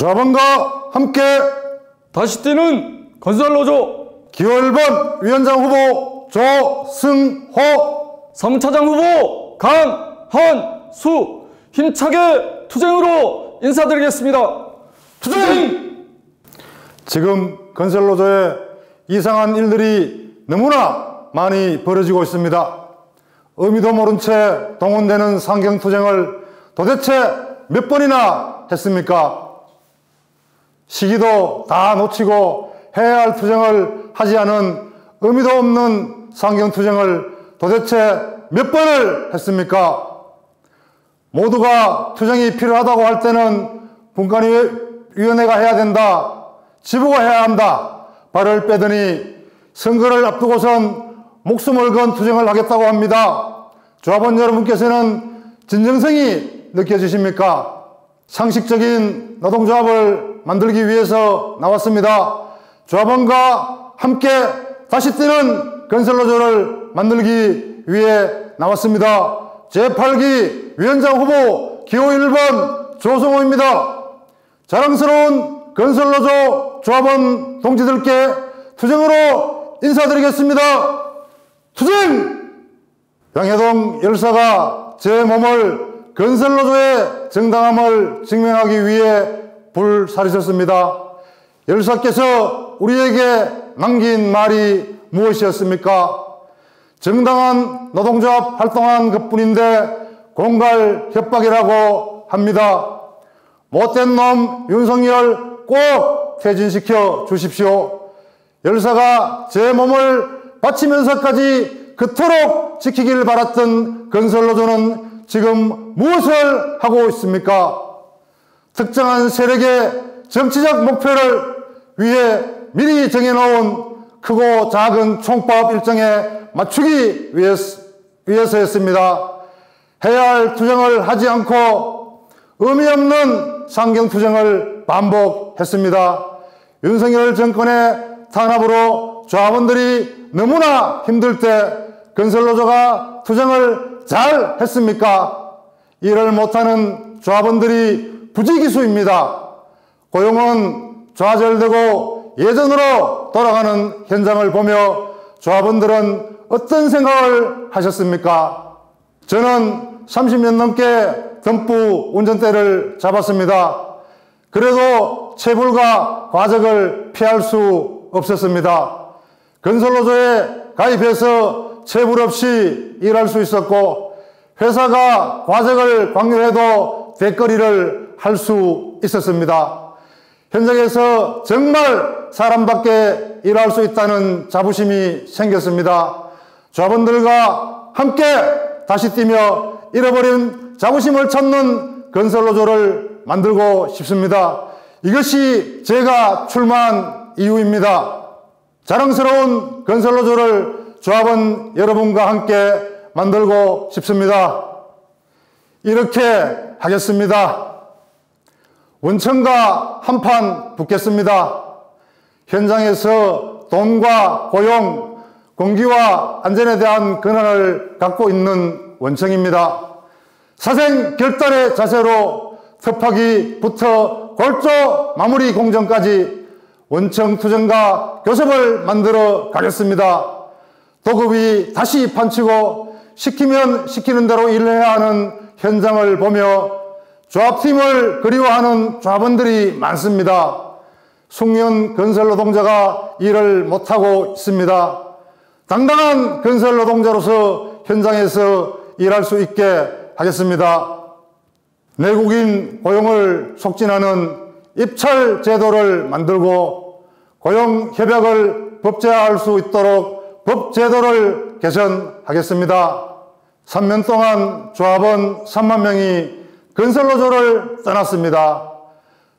조합원과 함께 다시 뛰는 건설노조 기호 1번 위원장 후보 조승호, 3차장 후보 강한수 힘차게 투쟁으로 인사드리겠습니다. 투쟁! 지금 건설노조에 이상한 일들이 너무나 많이 벌어지고 있습니다. 의미도 모른 채 동원되는 상경투쟁을 도대체 몇 번이나 했습니까? 시기도 다 놓치고 해야 할 투쟁을 하지 않은 의미도 없는 상경투쟁을 도대체 몇 번을 했습니까? 모두가 투쟁이 필요하다고 할 때는 분관위원회가 해야 된다, 지부가 해야 한다 발을 빼더니 선거를 앞두고선 목숨을 건 투쟁을 하겠다고 합니다. 조합원 여러분께서는 진정성이 느껴지십니까? 상식적인 노동조합을 만들기 위해서 나왔습니다. 조합원과 함께 다시 뛰는 건설노조를 만들기 위해 나왔습니다. 제8기 위원장 후보 기호 1번 조승호입니다. 자랑스러운 건설노조 조합원 동지들께 투쟁으로 인사드리겠습니다. 투쟁! 양해동 열사가 제 몸을 건설노조의 정당함을 증명하기 위해 불사르셨습니다. 열사께서 우리에게 남긴 말이 무엇이었습니까? 정당한 노동조합 활동한 것뿐인데 공갈 협박이라고 합니다. 못된 놈 윤석열 꼭 퇴진시켜 주십시오. 열사가 제 몸을 바치면서까지 그토록 지키길 바랐던 건설노조는 지금 무엇을 하고 있습니까? 특정한 세력의 정치적 목표를 위해 미리 정해놓은 크고 작은 총법 일정에 맞추기 위해서였습니다. 해야 할 투쟁을 하지 않고 의미 없는 상경투쟁을 반복했습니다. 윤석열 정권의 탄압으로 조합원들이 너무나 힘들 때 건설노조가 투쟁을 잘 했습니까? 일을 못하는 조합원들이 부지기수입니다. 고용은 좌절되고 예전으로 돌아가는 현장을 보며 조합원들은 어떤 생각을 하셨습니까? 저는 30년 넘게 덤프 운전대를 잡았습니다. 그래도 체불과 과적을 피할 수 없었습니다. 건설노조에 가입해서 체불 없이 일할 수 있었고 회사가 과적을 강요해도 대거리를 할 수 있었습니다. 현장에서 정말 사람답게 일할 수 있다는 자부심이 생겼습니다. 조합원들과 함께 다시 뛰며 잃어버린 자부심을 찾는 건설노조를 만들고 싶습니다. 이것이 제가 출마한 이유입니다. 자랑스러운 건설노조를 조합원 여러분과 함께 만들고 싶습니다. 이렇게 하겠습니다. 원청과 한판 붙겠습니다. 현장에서 돈과 고용, 공기와 안전에 대한 권한을 갖고 있는 원청입니다. 사생결단의 자세로 특파기부터 골조 마무리 공정까지 원청 투쟁과 교섭을 만들어 가겠습니다. 도급이 다시 판치고 시키면 시키는 대로 일해야 하는 현장을 보며 조합팀을 그리워하는 조합원들이 많습니다. 숙련 건설노동자가 일을 못하고 있습니다. 당당한 건설노동자로서 현장에서 일할 수 있게 하겠습니다. 내국인 고용을 촉진하는 입찰 제도를 만들고 고용협약을 법제화할 수 있도록 법제도를 개선하겠습니다. 3년 동안 조합원 3만 명이 건설노조를 떠났습니다.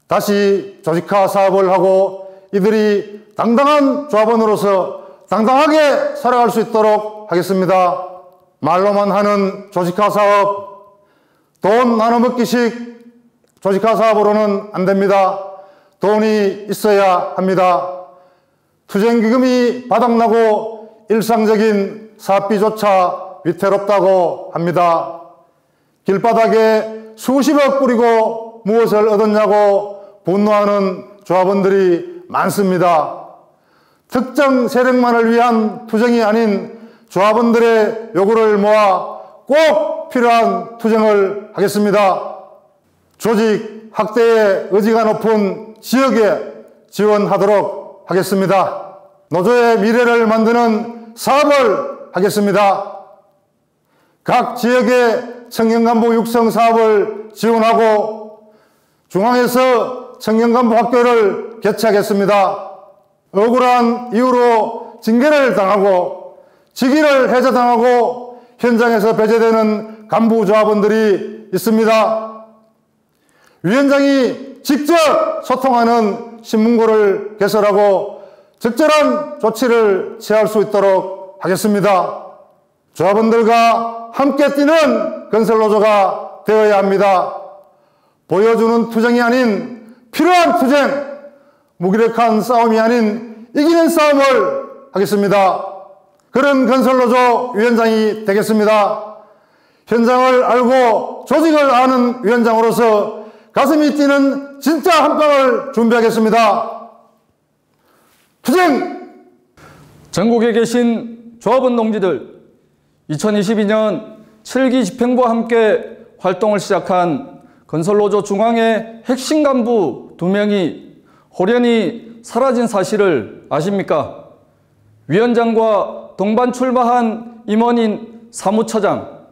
다시 조직화 사업을 하고 이들이 당당한 조합원으로서 당당하게 살아갈 수 있도록 하겠습니다. 말로만 하는 조직화 사업, 돈 나눠먹기식 조직화 사업으로는 안 됩니다. 돈이 있어야 합니다. 투쟁기금이 바닥나고 일상적인 사업비조차 위태롭다고 합니다. 길바닥에 수십억 뿌리고 무엇을 얻었냐고 분노하는 조합원들이 많습니다. 특정 세력만을 위한 투쟁이 아닌 조합원들의 요구를 모아 꼭 필요한 투쟁을 하겠습니다. 조직 확대의 의지가 높은 지역에 지원하도록 하겠습니다. 노조의 미래를 만드는 사업을 하겠습니다. 각 지역의 청년간부 육성 사업을 지원하고 중앙에서 청년간부 학교를 개최하겠습니다. 억울한 이유로 징계를 당하고 직위를 해제당하고 현장에서 배제되는 간부조합원들이 있습니다. 위원장이 직접 소통하는 신문고를 개설하고 적절한 조치를 취할 수 있도록 하겠습니다. 조합원들과 함께 뛰는 건설노조가 되어야 합니다. 보여주는 투쟁이 아닌 필요한 투쟁, 무기력한 싸움이 아닌 이기는 싸움을 하겠습니다. 그런 건설노조 위원장이 되겠습니다. 현장을 알고 조직을 아는 위원장으로서 가슴이 뛰는 진짜 한방을 준비하겠습니다. 투쟁! 전국에 계신 조합원 동지들, 2022년 7기 집행부와 함께 활동을 시작한 건설노조 중앙의 핵심 간부 2명이 호련히 사라진 사실을 아십니까? 위원장과 동반 출마한 임원인 사무처장,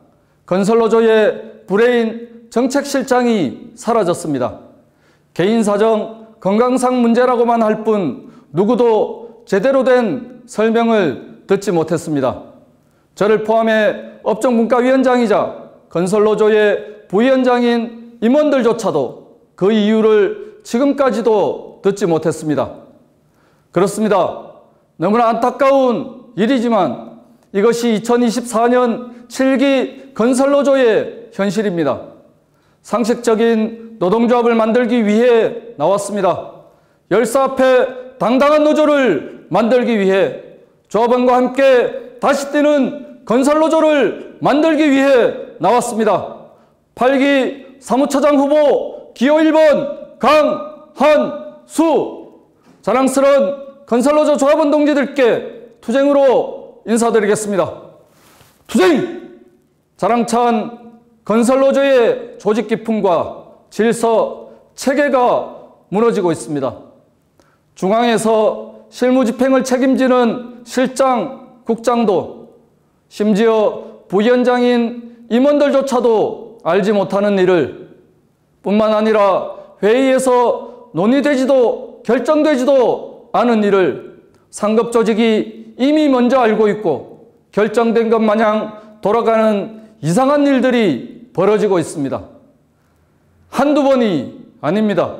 건설노조의 브레인 정책실장이 사라졌습니다. 개인 사정, 건강상 문제라고만 할 뿐 누구도 제대로 된 설명을 듣지 못했습니다. 저를 포함해 업종분과위원장이자 건설노조의 부위원장인 임원들조차도 그 이유를 지금까지도 듣지 못했습니다. 그렇습니다. 너무나 안타까운 일이지만 이것이 2024년 7기 건설노조의 현실입니다. 상식적인 노동조합을 만들기 위해 나왔습니다. 열사 앞에 당당한 노조를 만들기 위해 조합원과 함께 다시 뛰는 건설노조를 만들기 위해 나왔습니다. 8기 사무처장 후보 기호 1번 강한수, 자랑스러운 건설노조 조합원 동지들께 투쟁으로 인사드리겠습니다. 투쟁! 자랑찬 건설노조의 조직 기품과 질서, 체계가 무너지고 있습니다. 중앙에서 실무집행을 책임지는 실장, 국장도 심지어 부위원장인 임원들조차도 알지 못하는 일을 뿐만 아니라 회의에서 논의되지도 결정되지도 않은 일을 상급 조직이 이미 먼저 알고 있고 결정된 것 마냥 돌아가는 이상한 일들이 벌어지고 있습니다. 한두 번이 아닙니다.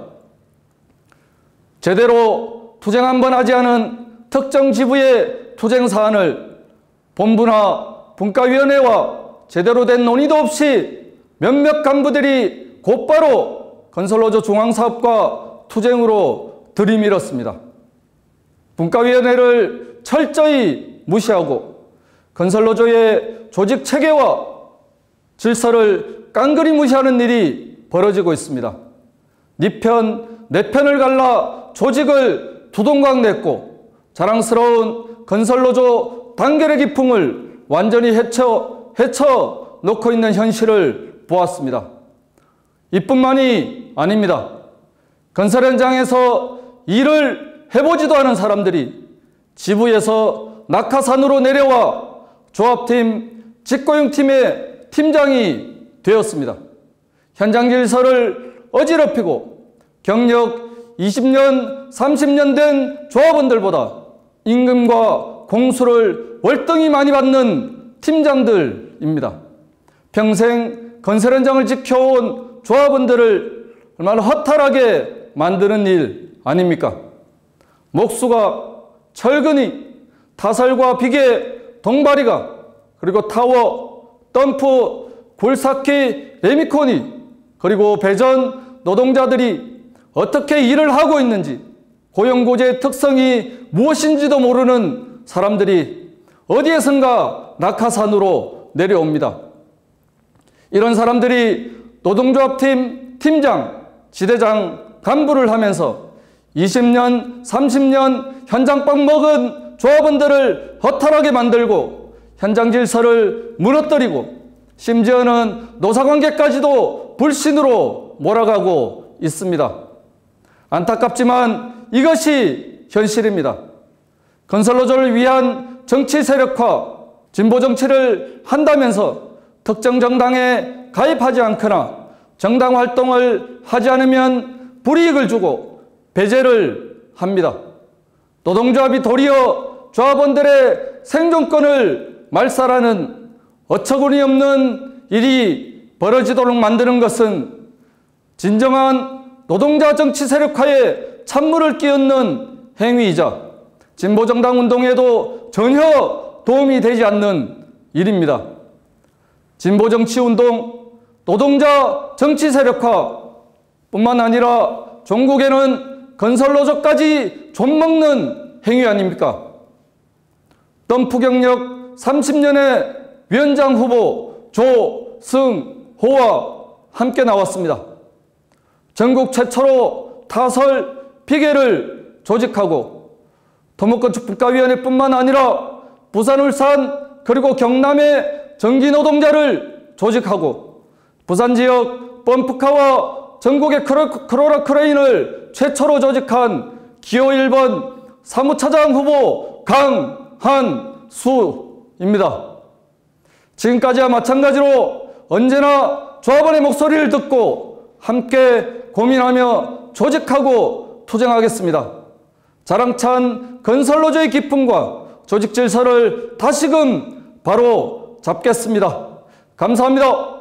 제대로 투쟁 한번 하지 않은 특정 지부의 투쟁 사안을 본부나 분과위원회와 제대로 된 논의도 없이 몇몇 간부들이 곧바로 건설노조 중앙사업과 투쟁으로 들이밀었습니다. 분과위원회를 철저히 무시하고 건설노조의 조직 체계와 질서를 깡그리 무시하는 일이 벌어지고 있습니다. 네 편, 내 편을 갈라 조직을 두동강 냈고 자랑스러운 건설노조 단결의 기풍을 완전히 헤쳐 놓고 있는 현실을 보았습니다. 이뿐만이 아닙니다. 건설 현장에서 일을 해보지도 않은 사람들이 지부에서 낙하산으로 내려와 조합팀, 직고용팀의 팀장이 되었습니다. 현장 질서를 어지럽히고 경력 20년, 30년 된 조합원들보다 임금과 공수를 월등히 많이 받는 팀장들입니다. 평생 건설 현장을 지켜온 조합원들을 얼마나 허탈하게 만드는 일 아닙니까? 목수가, 철근이, 타설과 비계, 동바리가, 그리고 타워, 덤프, 굴삭기, 레미콘이, 그리고 배전 노동자들이 어떻게 일을 하고 있는지, 고용고제의 특성이 무엇인지도 모르는 사람들이 어디에선가 낙하산으로 내려옵니다. 이런 사람들이 노동조합팀 팀장, 지대장, 간부를 하면서 20년, 30년 현장밥 먹은 조합원들을 허탈하게 만들고 현장 질서를 무너뜨리고 심지어는 노사관계까지도 불신으로 몰아가고 있습니다. 안타깝지만 이것이 현실입니다. 건설노조를 위한 정치 세력화, 진보 정치를 한다면서 특정 정당에 가입하지 않거나 정당 활동을 하지 않으면 불이익을 주고 배제를 합니다. 노동조합이 도리어 조합원들의 생존권을 말살하는 어처구니 없는 일이 벌어지도록 만드는 것은 진정한 노동자 정치 세력화에 찬물을 끼얹는 행위이자 진보정당 운동에도 전혀 도움이 되지 않는 일입니다. 진보정치운동, 노동자 정치 세력화 뿐만 아니라 종국에는 건설노조까지 좀먹는 행위 아닙니까? 덤프 경력 30년의 위원장 후보 조승호와 함께 나왔습니다. 전국 최초로 타설 피계를 조직하고 토목건축분과위원회뿐만 아니라 부산, 울산 그리고 경남의 전기노동자를 조직하고 부산 지역 펌프카와 전국의 크로라 크레인을 최초로 조직한 기호 1번 사무차장 후보 강한수입니다. 지금까지와 마찬가지로 언제나 조합원의 목소리를 듣고 함께 고민하며 조직하고 투쟁하겠습니다. 자랑찬 건설노조의 기쁨과 조직 질서를 다시금 바로 잡겠습니다. 감사합니다.